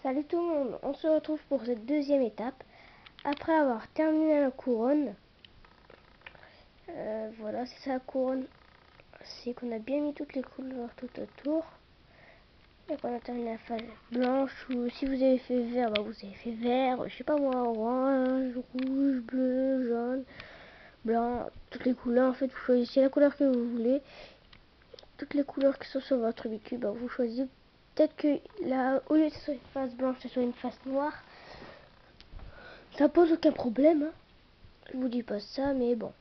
Salut tout le monde, on se retrouve pour cette deuxième étape. Après avoir terminé la couronne, voilà, c'est ça la couronne. C'est qu'on a bien mis toutes les couleurs tout autour. Et qu'on a terminé la phase blanche, ou si vous avez fait vert, bah vous avez fait vert, je sais pas moi, orange, rouge, bleu, jaune, blanc, toutes les couleurs. En fait, vous choisissez la couleur que vous voulez. Toutes les couleurs qui sont sur votre bicube, bah, vous choisissez. Peut-être que là, au lieu de sur une face blanche, ce soit une face noire. Ça pose aucun problème, hein. Je vous dis pas ça, mais bon.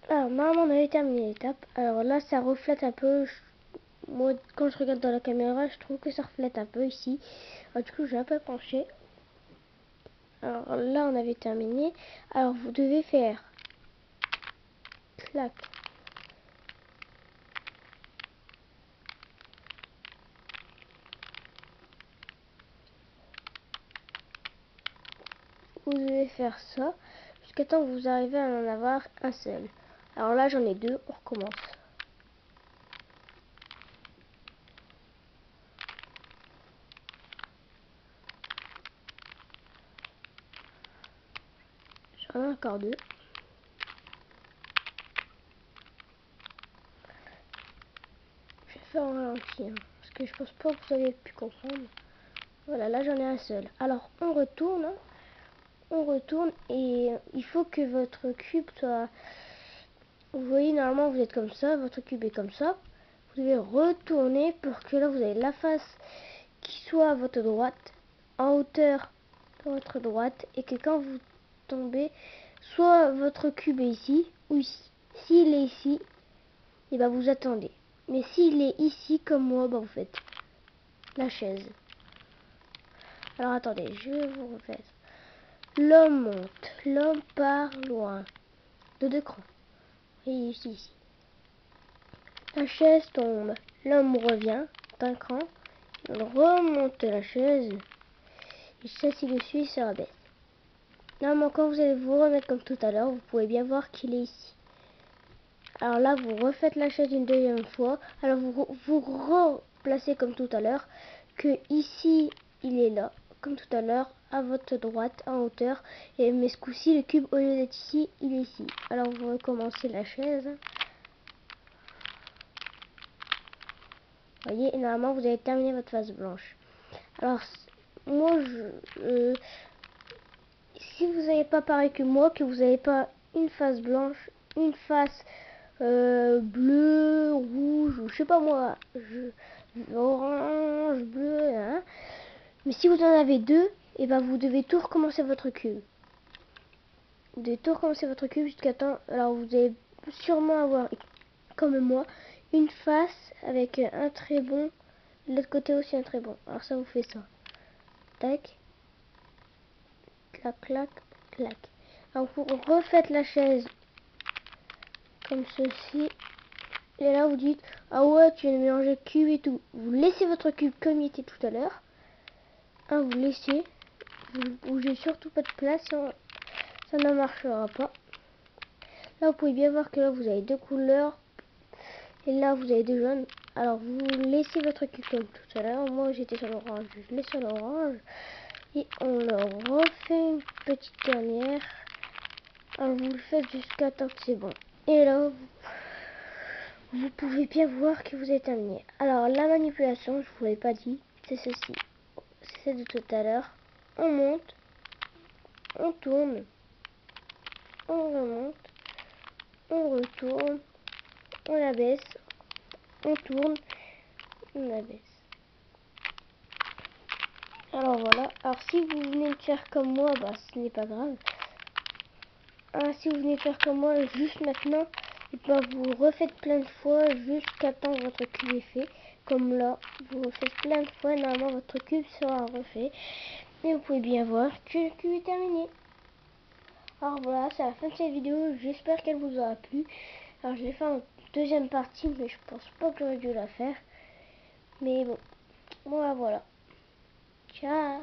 Alors, normalement, on avait terminé l'étape. Alors là, ça reflète un peu. Moi, quand je regarde dans la caméra, je trouve que ça reflète un peu ici. Alors, du coup, j'ai un peu penché. Alors là, on avait terminé. Alors, vous devez faire clac. Vous devez faire ça jusqu'à temps que vous arrivez à en avoir un seul. Alors là, j'en ai deux. On recommence. J'en ai encore deux. Je vais faire en ralenti, hein, parce que je pense pas que vous avez pu comprendre. Voilà, là j'en ai un seul. Alors on retourne, hein. On retourne et il faut que votre cube soit... Vous voyez, normalement vous êtes comme ça, votre cube est comme ça. Vous devez retourner pour que là vous avez la face qui soit à votre droite, en hauteur à votre droite, et que quand vous tombez, soit votre cube est ici, ou ici. S'il est ici, et ben vous attendez. Mais s'il est ici comme moi, ben vous faites la chaise. Alors attendez, je vous refais. L'homme monte, l'homme part loin. De deux crans. Et ici. La chaise tombe. L'homme revient d'un cran. Il remonte la chaise. Et s'assit dessus, il se rabaisse. Normalement, quand vous allez vous remettre comme tout à l'heure, vous pouvez bien voir qu'il est ici. Alors là, vous refaites la chaise une deuxième fois. Alors vous replacez comme tout à l'heure. Que ici, il est là. Comme tout à l'heure, à votre droite, en hauteur. Mais ce coup-ci, le cube, au lieu d'être ici, il est ici. Alors vous recommencez la chaise. Vous voyez, normalement, vous avez terminé votre face blanche. Alors, moi, si vous n'avez pas pareil que moi, que vous n'avez pas une face blanche, une face bleue, rouge, ou je sais pas moi, orange, bleu, hein. Mais si vous en avez deux, et ben vous devez tout recommencer votre cube. Vous devez tout recommencer votre cube jusqu'à temps. Alors vous allez sûrement avoir, comme moi, une face avec un très bon, de l'autre côté aussi un très bon. Alors ça vous fait ça. Tac, clac, clac, clac. Alors vous refaites la chaise comme ceci. Et là vous dites, ah ouais, tu viens de mélanger cube et tout. Vous laissez votre cube comme il était tout à l'heure. Vous laissez. Vous bougez surtout pas de place, ça ne marchera pas. Là vous pouvez bien voir que là vous avez deux couleurs. Et là vous avez deux jaunes. Alors vous laissez votre cube comme tout à l'heure. Moi j'étais sur l'orange, je laisse sur l'orange. Et on le refait une petite dernière. Alors vous le faites jusqu'à temps que c'est bon. Et là vous pouvez bien voir que vous avez terminé. Alors la manipulation, je vous l'ai pas dit, c'est ceci. C'est celle de tout à l'heure. On monte, on tourne, on remonte, on retourne, on abaisse, on tourne, on abaisse. Alors voilà. Alors si vous venez de faire comme moi, bah ce n'est pas grave. Si vous venez de faire comme moi juste maintenant, et ben vous refaites plein de fois jusqu'à temps que votre cube est fait. Comme là, vous refaites plein de fois, normalement votre cube sera refait. Et vous pouvez bien voir que le cube est terminé. Alors voilà, c'est la fin de cette vidéo. J'espère qu'elle vous aura plu. Alors je l'ai fait en deuxième partie, mais je pense pas que j'aurais dû la faire. Mais bon, voilà. Ciao.